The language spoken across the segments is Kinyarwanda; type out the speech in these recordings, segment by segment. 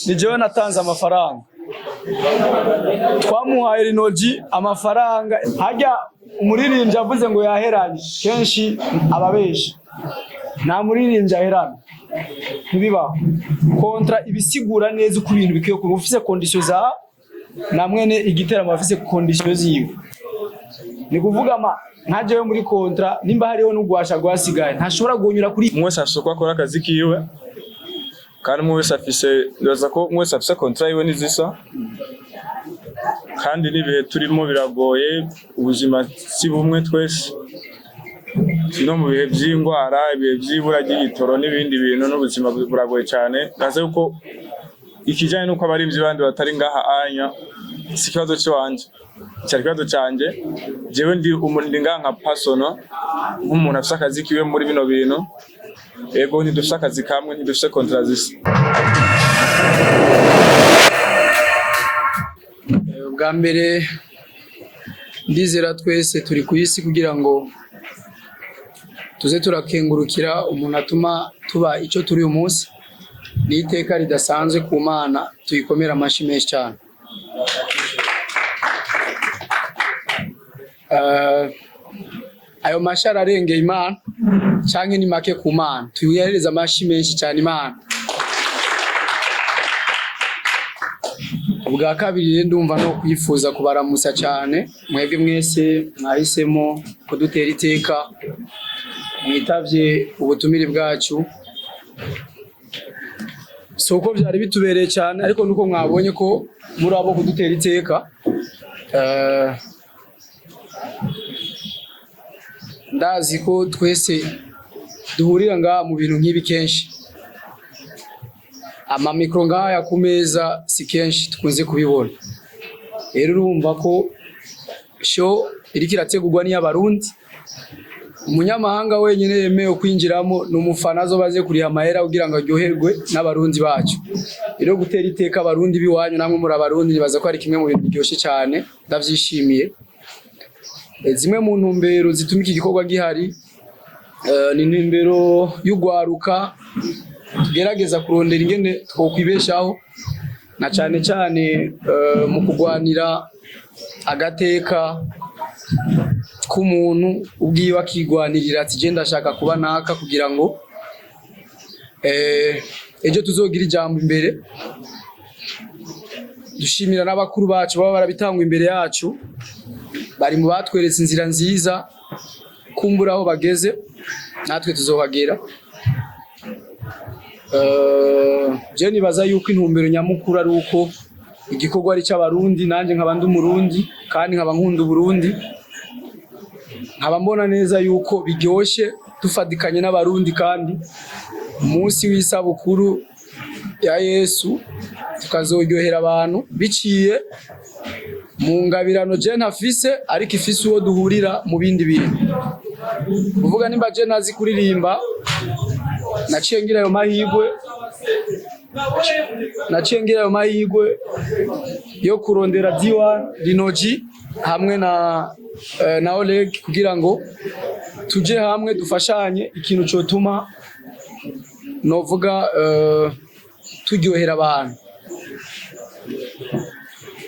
ni jewe natanze amafaranga twamuhaye LINO-G amafaranga hajya umuririmbyi avuze ngo yaheranye kenshi ababeshi nta muririmbyi aherana ntibibaho kontra ibisigura neza uko ibintu bikwiye kuba ufise condition za na mwene igiteramo afise condition ziwe ni kuvuga ntajewe muri kontra nimba hariho n'ugwasha gwasigaye ntashobora gunyura kuri mwese asokwa akora akazi kiwe kandi mwese afise kontra yiwe nizisa kandi nibihe turimo biragoye ubuzima si bumwe twese no mu bihe by'indwara ibihe by'ibura ry'igitoro n'ibindi bintu n'ubuzima buragoye cyane naze uko ikijanye nuko abarimvyi bandi batari ngaha anya si kibazo cyanje cyari kibazo canje jewe ndi umundi nka personal nk'umuntu afite akazi kiwe muri bino bintu ego ntidufite akazi kamwe ntidufite kontra zisa bwa mbere ndizera twese turi ku isi kugira ngo tuze turakengurukira umuntu atuma tuba icyo turi uyu munsi n'iteka ridasanzwe ku Mana tuyikomera amashi menshi cyane. Ayo mashara arengeye Imana canke ni make ku Mana tuyihereza amashi menshi cyane Imana. Ubwa kabiri ndumva no kwifuza kubaramusa cyane mwebwe mwese mwahisemo kudutera iteka mwitavye ubutumire bwacu soko byari bitubereye cyane ariko nuko mwabonye ko muri abo kudutera iteka ndazi ko twese duhurira ngaha mu bintu nk'ibi kenshi amamikro ngaya ku meza si kenshi tukunze kubibona rero urumva ko show iriko irategurwa n'Abarundi umunyamahanga wenyine yemewe kwinjiramo n'umufana azobaze kuri amahera kugira ngo aryoherwe n'Abarundi bacu rero gutera iteka Abarundi biwanyu namwe muri Abarundi nibaza ko ari kimwe mu bintu biryoshye cyane ndavyishimiye zimwe mu ntumbero zituma iki gikorwa gihari ni intumbero y'ugwaruka tugerageza kurondera ingene twokwibeshaho na cyane cyane mu kugwanira agateka k'umuntu ubwiwe akigwanirira ati je ndashaka kuba naka kugira ngo ejo tuzogira ijambo imbere dushimira n'abakuru bacu baba barabitangwa imbere yacu bari mu batweretse inzira nziza kumbura aho bageze natwe tuzohagera. Je nibaza yuko intumbero nyamukuru ari uko igikorwa ari cy'Abarundi nanje nkaba ndi umurundi kandi nkaba nkunda Burundi nkaba mbona neza yuko biryoshye dufadikanye n'Abarundi kandi umunsi w'isabukuru ya Yesu tukazoryohera abantu biciye mu ngabirano je ntafise ariko ifise uwo duhurira mu bindi bintu uvuga nimba je nazi kuririmba naciye ngira ayo mahigwe yo kurondera diwa LINO-G hamwe na OLEGUE kugira ngo tuje hamwe dufashanye ikintu cyotuma novuga turyohera abantu.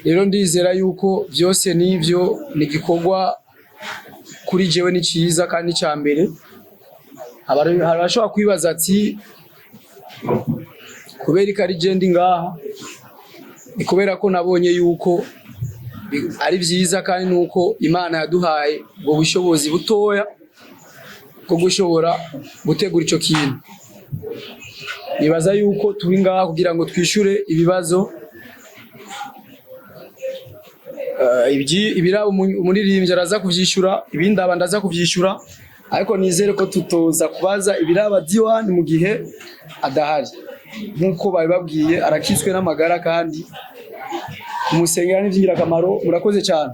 Rero ndizera yuko byose nivyo ni gikorwa kuri jewe ni ciza kandi cyambere harashobora kwibaza ati kubera ikari je ndi ngaha ni kubera ko nabonye yuko ari byiza kandi nuko Imana yaduhaye ubwo bushobozi butoya bwo gushobora gutegura ico kintu. Nibaza yuko turi ngaha kugira ngo twishure ibibazo ibirabo umuririmbyi araza kuvyishura ibindi abandaza kuvyishura ariko nizere ko tutoza kubaza ibiraba diwani mu gihe adahari nkuko babibabwiye arakitswe n'amagara kandi umusengera n'ivyigira akamaro. Murakoze cyane.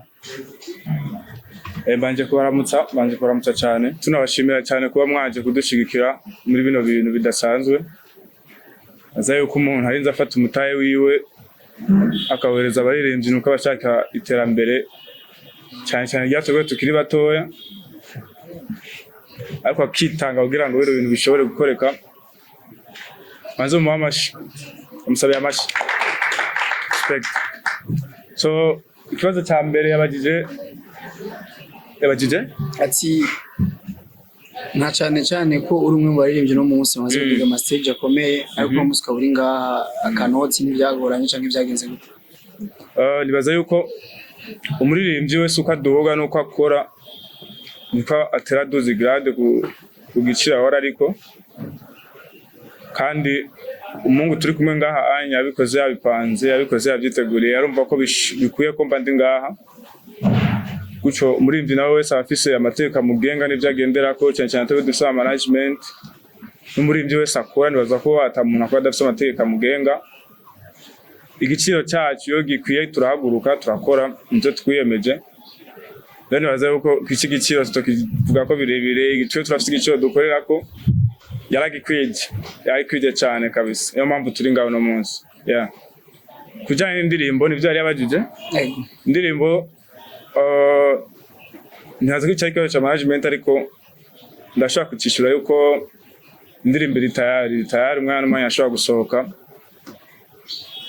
Banje kubaramutsa cyane tunabashimira cyane kuba mwaje kudushigikira muri bino bintu bidasanzwe azaye uko umuntu arinze afata umutaye wiwe akawereza abaririmbyi nuko abashaka iterambere cyane cyane ryatwe tukiri batoya ariko akitanga kugira ngo bino bintu bishobore gukoreka manzo mu amashi umusabe amashi respect. So ikibazo cya mbere yabagije ati nta cyane ko uri umwe mu baririmbyi no munsi maze kugira ama stage akomeye ariko no musika uri ngaha akanoti n'ibyagoranye cyangwa ibyagenze gute? Nibaza yuko umuririmbyi wese uko aduhoga nuko akora niko atera dozi grade ku giciro ahora ariko kandi umungu turi kumwe ngaha anya yabikoze yabipanze yabikoze yabyiteguriye arumva ko bikwiye ko mba ndi ngaha guco umuririmbyi nawe wese afise amateka mugenga n'ibyagendera ko cyane cyane twe dusaba management n'umuririmbyi wese akora nibaza ko atamuntu akora adafise amateka mugenga igiciro cyacu yo gikwiye turahaguruka turakora nzo twiyemeje rero nibaza yuko iki giciro tukivuga ko birebire igiciro turafise igiciro dukorera ko yaragikwije cyane kabisa niyo mpamvu turi ngaho no munsi kujyanye n'indirimbo nibyo yari yabajije indirimbo ntazi ko icyo kibazo cya management ariko ndashaka kucyishura yuko indirimbo iri tayari umwana n'umwanya ashobora gusohoka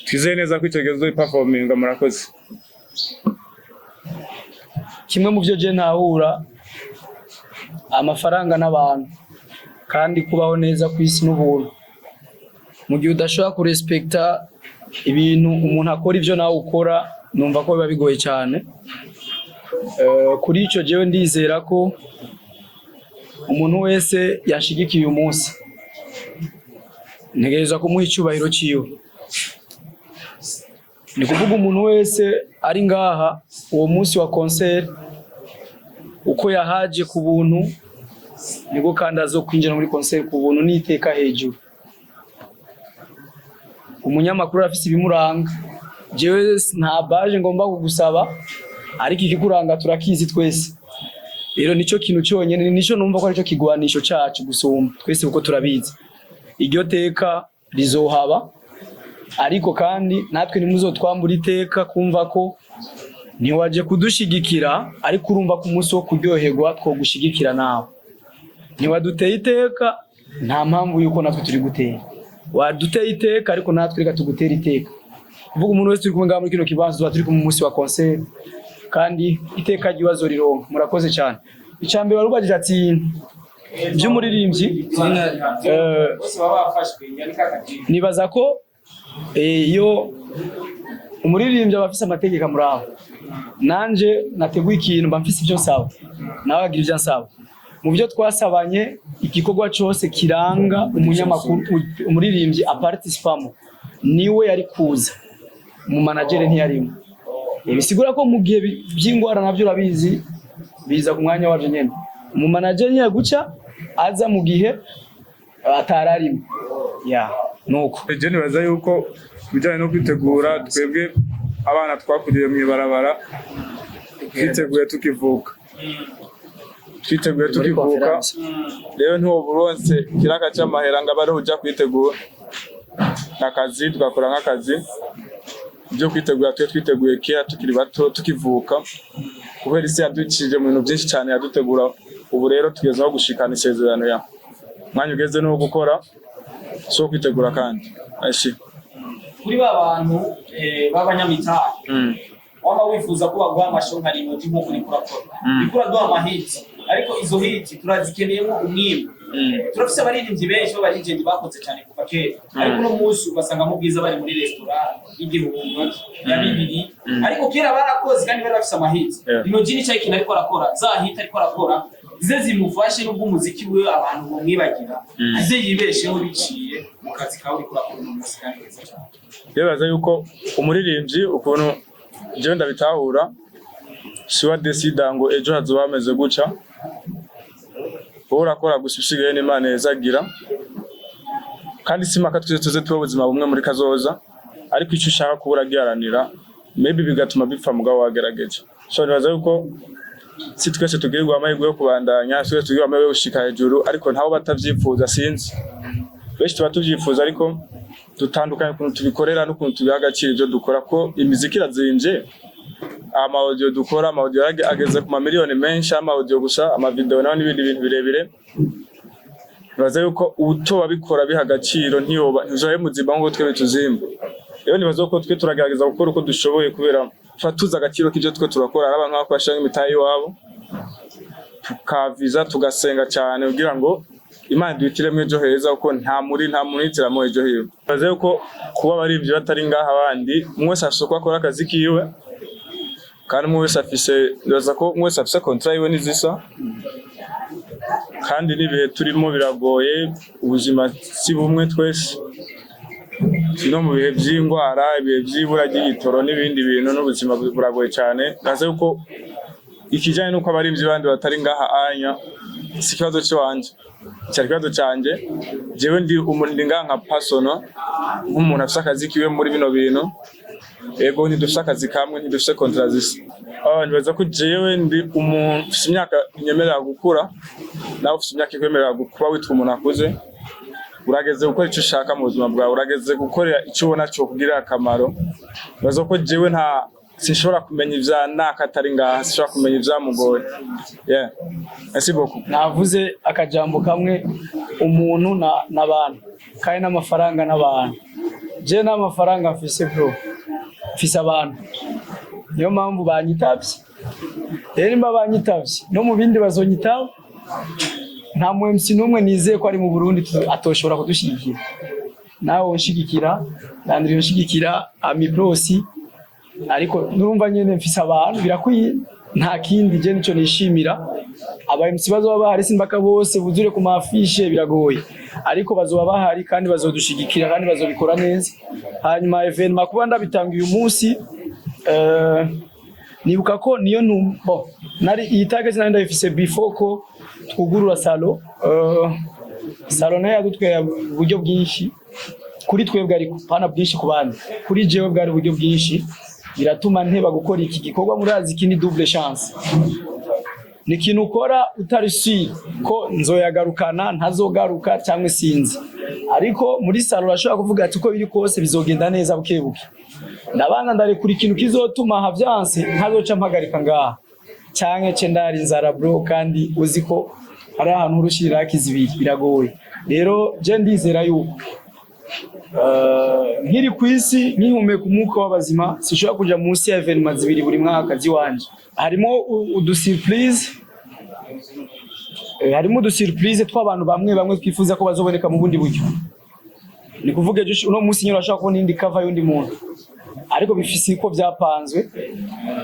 twizeye neza ko icyo kibazo performing murakoze. Kimwe mu byo je ntahura amafaranga n'abantu kandi kubaho neza ku isi n'ubuntu mu gihe udashobora kurespecta ibintu umuntu akora ibyo nawe ukora numva ko biba bigoye cyane. Kuri icyo jewe ndizera ko umuntu wese yashigikiye uyu munsi ntegereza kumuha icyubahiro cyiwe. Ni kuvuga umuntu wese ari ngaha uwo munsi wa concert uko yahaje ku buntu niko kandi azokwinjira muri concert ku buntu n'iteka hejuru. Umunyamakuru afise ibimuranga jewe nta baje ngomba kugusaba ariko ikikuranga turakizi twese. Rero nico kintu cyonyene nico numva ko aricyo kigwanisho cyacu gusumba twese uko turabizi iryo teka rizohaba ariko kandi natwe nimuzotwambura iteka kumva ko ntiwaje kudushigikira ariko urumva ko umunsi wo kuryoherwa two gushigikira nawe ntiwaduteye iteka nta mpamvu yuko natwe turi gutera waduteye iteka ariko natwe reka tugutera iteka kuvuga umuntu wese turi kumwe ngaha muri kino kibanza turi ku munsi wa concert kandi iteka ry'iwazo rironka. Murakoze cyane. Icambere warubajije ati by'umuririmbyi nibaza ko iyo umuririmbyi abafise amategeko amuraho nanje nateguye ikintu bamfise ibyo nsaba nawe agira ibyo nsaba mu byo twasabanye igikorwa cyose kiranga umunyamakuru umuririmbyi aparticipamo niwe yari kuza mu manager ntiyarimo. Bisigura ko mu gihe by'ingwara navyo urabizi biza ku mwanya wavyo nyene mu manager nya guca aza mu gihe atararimo nuko je nibaza yuko bijanye no kwitegura twebwe abana twakuriye mu ibarabara twiteguye tukivuka rero ntuwo buronse kiraka cy'amahera ngo abari ujya kwitegura n'akazi tugakora nk'akazi byo kwitegura twiteguye kera tukiri bato tukivuka kubera isi yaducije mu bintu byinshi cyane yadutegura ubu rero tugezaho gushikana isezerano ya mwanya ugeze no gukora so kwitegura kandi ashi kuri babantu b'abanyamitahe waba wifuza ko baguha amasho nka LINO-G nko kuri kurakora bikura duha amahiti ariko izo hiti turazikeneyemo umwimbo turafise abaririmbyi benshi b'abarigenti bakoze cyane kuva kera ariko no munsi ugasanga mu bwiza bari muri restaurant y'igihumbi ya bibiri ariko kera barakoze kandi bari bafise amahiti LINO-G ni cyari kintu ariko arakora za hiti ariko arakora zize zimufashe n'ubwo umuziki we abantu bamwibagira aze yibesheho biciye mu kazi kawe uriko urakora mu munsi kandi neza cyane. Yebaza yuko umuririmbyi ukuntu je ndabitahura siwa decida ngo ejo hazoba ameze guca urakora gushishigeye n'Imana yezagira kandi simaka tuze tuba ubuzima bumwe muri kazoza ariko icyo ushaka kubura giharanira maybe bigatuma bipfa mugabo wagerageje. So nibaza yuko si twese tugirirwa amahirwe yo kubandanya twese tugirirwa amahirwe yo gushika hejuru ariko ntaho batavyifuza sinzi benshi tuba tuvyifuza ariko dutandukanye ukuntu tubikorera n'ukuntu tubiha agaciro ibyo dukora ko imiziki irazinje ama audio dukora ama audio ageze ku mamiliyoni menshi ama audio gusa ama video n'ibindi bintu birebire baza yuko utoba bikora biha agaciro ntiyoje muzima ngo twe bituzimba. Rero nibaza ko twe turagerageza gukora uko dushoboye kubera fatuza agaciro k'ibyo twe turakora abantu bakashanga imitayi wabo tukaviza tugasenga cyane kugira ngo Imana duhitiremo ejo heza uko nta munitiramo ejo hiyo. Baze yuko kuba bari ibyo batari ngaha abandi mwese ashoko akora akazi kiwe kandi mwese afise ndaza ko mwese afise contrat yiwe nizisa kandi nibihe turimo biragoye ubuzima si bumwe twese no mu bihe by'indwara ibihe by'ibura ry'igitoro n'ibindi bintu n'ubuzima buragoye cyane. Ndaza yuko ikijanye nuko abari ibyo bandi batari ngaha anya si kibazo cyanje cyari kibazo cyanje jewe ndi umuntu nka personal nk'umuntu afite akazi kiwe muri bino bintu ego ntidufite akazi kamwe ntidufite contrat zisa. Nibaza ko jewe ndi umuntu ufite imyaka inyemerera gukura nawe ufite imyaka ikwemerera kuba witwa umuntu akuze urageze gukora icyo ushaka mu buzima bwawe urageze gukorera icyo ubona cyo kugirira akamaro. Nibaza ko jewe sinshobora kumenya ivya nakatari ngaha sinshobora kumenya ivyamugoye. Merci beaucoup. Navuze akajambo kamwe umuntu n'abantu kandi n'amafaranga n'abantu. Je n'amafaranga mfise bro mfise abantu niyo mpamvu banyitavye rero nimba banyitavye no mu bindi bazonyitaba nta MC n'umwe nizeye ko ari mu Burundi atoshobora kudushigikira nawe unshigikira kandi unshigikira amiprosi ariko nurumva nyene mfise abantu birakwiye nta kindi je nico nishimira aba MC bazoba bahari simbaka bose buzure ku mafishe biragoye ariko bazoba bahari kandi bazodushigikira kandi bazobikora neza. Hanyuma evenement kuba ndabitanga uyu munsi nibuka ko niyo nari iyi target nari ndayifise before ko twugurura salon nayo yadutweye uburyo bwinshi kuri twebwe ariko pana bwinshi ku bandi kuri jewe bwari uburyo bwinshi biratuma nteba gukora iki gikorwa murazi iki ni double chance ni ikintu ukora utarisi ko nzoyagarukana ntazogaruka cyangwa sinzi ariko muri salon urashobora kuvuga ati uko biri kose bizogenda neza bukebuke ndabanga ndarekura ikintu kizotuma havyanse ntazoca mpagarika ngaha cyangwa cendari nzara bro kandi uzi ko ari ahantu urushirira kizibiri biragoye. Rero je ndizera yuko nkiri kwisi nkihumeka umwuka w'abazima sishobora kuja munsi ya evenement zibiri buri mwaka ziwanje. Harimo udusurprise tw'abantu bamwe twifuza ko bazoboneka mu bundi buryo. Ni kuvuga uno munsi nyine urashaka kubona indi cover y'undi muntu ariko bifise ko byapanzwe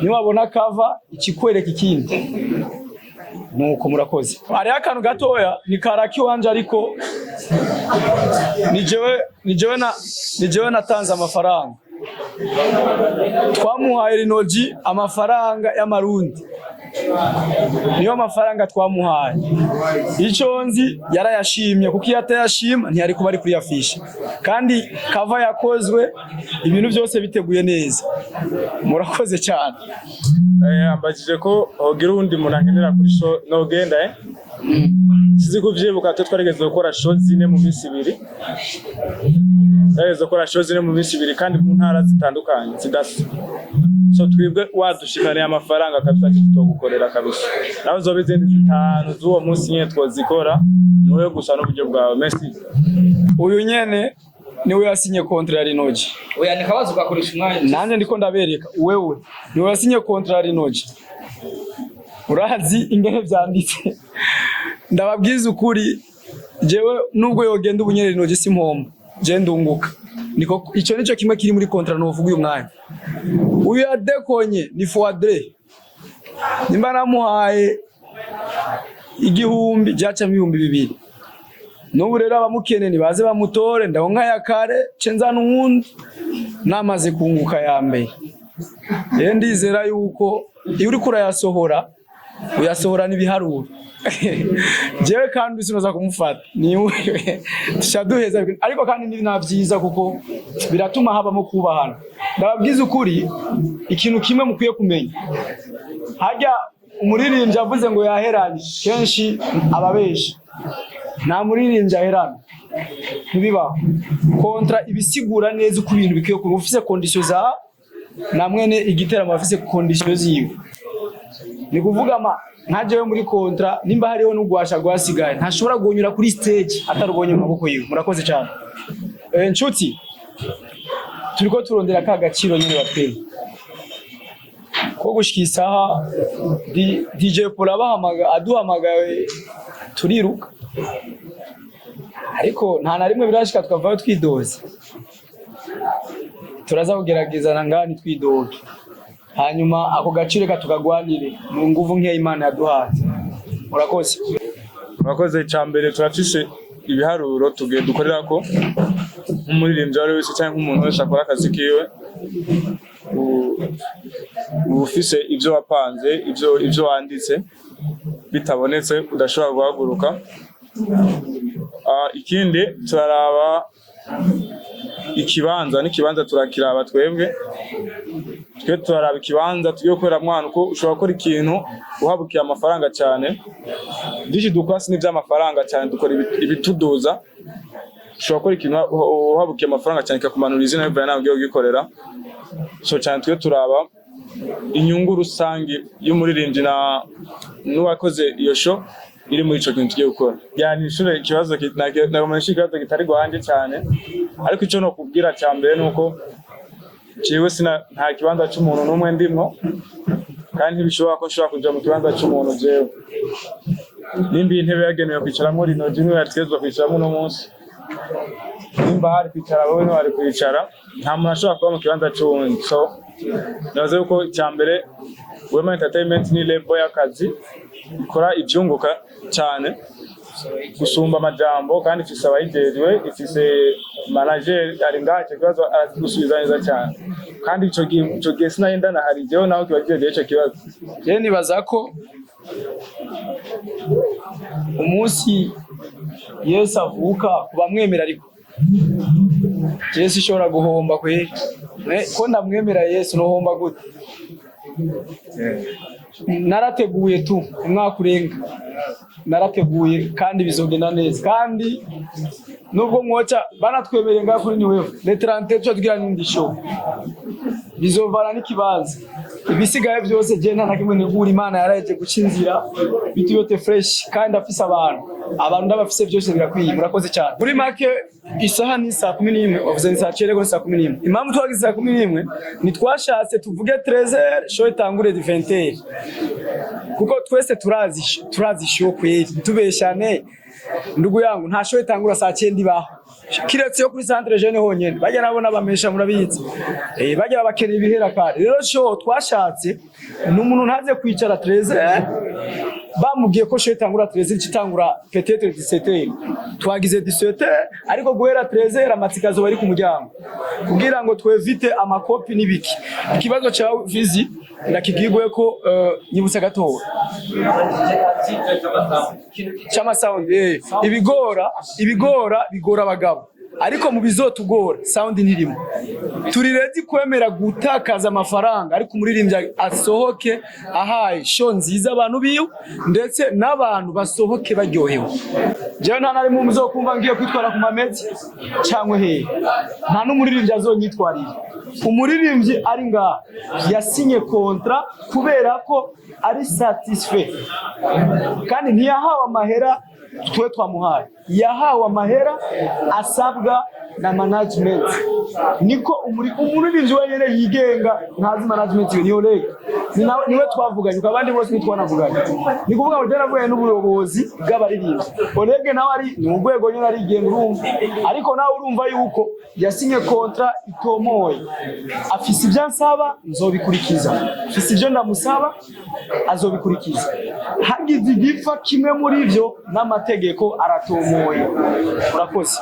ni wabona cover ikikwereka ikindi nuko murakoze. Ari akantu gatoya ni karaki wanje ariko ni jewe natanze amafaranga twamuhaye LINO-G amafaranga y'amarundi niyo mafaranga twamuhaye icyo nzi yarayashimye kuko iyo atayashima ntiyari kuba ari kuri afishe kandi cover yakozwe ibintu byose biteguye neza. Murakoze cyane. Ambajije ko ogira undi muntu ankenera kuri show no genda sizi kuvyibuka twarigeze gukora show zine mu minsi ibiri kandi mu ntara zitandukanye zidasa so twibwe wadushikaniye amafaranga kabisa tutogukorera kabisa nawe zobizindi zitanu zuwo munsi nyene twozikora niwe gusa n'uburyo bwawe. Merci. Uyu nyene niwe yasinye contrat ya LINO-G. Oya nikabazo ugakoresha umwanya nanje ndiko ndabereka wewe niwe yasinye contrat ya LINO-G. Urazi ingene vyanditse ndababwiza ukuri jewe nubwo yogenda ubunyere LINO-G simpomba je ndunguka niko ico nico kimwe kiri muri contrat novuga uyu mwanya. Uyu yadekonye ni foadre nimba namuhaye igihumbi jaca 200 n'ubu rero abamukene nibaze bamutore ndabonka ya kare cenza n'uwundi namaze kunguka ya mbere. Ndizera yuko iyo uri kurayasohora uyasohora n'ibiharuro jewe kandi sinoza kumufata niwe tushaduheza ariko kandi ni navyiza kuko biratuma habamo kubahana. Ndababwiza ukuri ikintu kimwe mukwiye kumenya hajya umuririmbyi avuze ngo yaheranye kenshi ababeshi nta muririmbyi aherana ntibibaho. Kontra ibisigura neza uko ibintu bikwiye kuba ufise condition za na mwene igiteramo afise condition ziwe ni kuvuga nkajewe muri kontra nimba hariho n'ugwasha gwasigaye ntashobora gunyura kuri stage atarubonye mu maboko yiwe. Murakoze cyane. Nshuti turiko turondera ka gaciro nyine batwenge ko gushyikisaha DJ Paul aduhamagaye turiruka, ariko nta na rimwe birashika tukavayo twidoze. Turaza kugerageza ngani twidoge, hanyuma ako gaciro tukagwanire mu nguvu nk'iya Imana yaduhaye. Murakoze cyambere turafise ibiharuro tugiye dukorera ko nk'umuririmbyi wari wese cyangwa nk'umuntu wese akora akazi kiwe ufise ibyo wapanze ibyo wanditse bitabonetse udashobora guhaguruka. Ikindi turaraba ikibanza turakiraba twebwe turaraba ikibanza tugiye gukorera mwana uko ushobora gukora ikintu uhabukiye amafaranga cyane. Dishi dukwasi ni by'amafaranga cyane, dukora ibituduza. Ushobora gukora ikintu uhabukiye amafaranga cyane kakumanura izina bivaye nawe ugiye gukorera. So cyane twe turaba inyungu rusange y'umuririmbyi n'uwakoze iyo show iri muri ico kintu tugiye gukora. Yani ishure ikibazo nagomashika kitari gwanje cyane, ariko ico no kubwira cyambere nuko ciwe nta kibanza cy'umuntu n'umwe ndimwo, kandi ntibishobora ko nshobora kuja mu kibanza cy'umuntu jewe. Nimba intebe yagenewe kwicaramo LINO-G niwe yategezwa kwicaramo uno munsi, nimba hari kwicara wowe niwe ari kwicara, nta muntu ashobora kuba mu kibanza cy'uwundi. So navuze yuko cyambere Wema Entertainment ni label y'akazi ikora ibyunguka cyane gusumba amajambo, kandi ifise abayijejwe, ifise manager ari ngaho kibazo aratusubiza neza cyane, kandi ico gihe sinayendana hari jewe naho kibagiye ico kibazo. Je nibaza ko umunsi Yesu avuka kubamwemera, ariko Yesu ishobora guhomba ko ndamwemera Yesu nohomba gute? Narateguye umwaka urenga, narateguye kandi bizogenda neza, kandi nubwo mwoca banatwemereye ngaho kuri niwe le 30 cyo tugira n'indi show bizovana n'ikibanza. Ibisigaye byose je nta nakimwe negura, Imana yaraje gucinzira bitu yote fresh, kandi afise abantu ndabafise byose birakwiye. Murakoze cyane. Muri make isaha ni 11 wavuze ni saa 11. Impamvu twagize saa 11 ni twashatse tuvuge 13h show itangure 20h, kuko twese turazi show kweli tubeshane. Ndugu yangu nta show itangura saa 9 ibaho, kiretse yo kuri centre jeune honyene bajya nabona bamesha murabizi, bajya bakeneye ibihera kare. Rero show twashatse n'umuntu ntaze kwicara 13h, bamubwiye ko show itangura 13h kitangura peut-être 17h, twagize 17h, ariko guhera 13h amatsikazo bari ku muryango kugira ngo twevite amakopi n'ibiki. Ikibazo cya vizi ndakigigwe ko nyibutsa gatowe chama sound ibigora abagabo, ariko mu bizotugora sound ntirimo. Turi ready kwemera gutakaza amafaranga, ariko umuririmbyi asohoke ahaye show nziza abantu biyo, ndetse n'abantu basohoke baryohewe. Jewe nta nari mu muzokumva ngiye kwitwara ku mamezi cyangwa nta n'umuririmbyi azonyitwarira. Umuririmbyi ari ngaha yasinye kontra kubera ko ari satisfait, kandi ntiyahawe amahera twe twamuhaye, yahawe amahera asabwa na management. Niko umuririmbyi wenyene yigenga, ntazi management ni OLEGUE, niwe twavuganye, abandi bose nitwanavuganye. Ni kuvuga ngo jaravuye n'ubuyobozi bw'abaririmbyi. OLEGUE nawe ari ni urwego nyine arigenga urumva, ariko nawe urumva yuko yasinye kontra itomoye. Afise ibyo ansaba nzobikurikiza, afise ibyo ndamusaba azobikurikiza. Hagize igipfa kimwe muri ivyo n'amategeko aratomoye. Murakoze.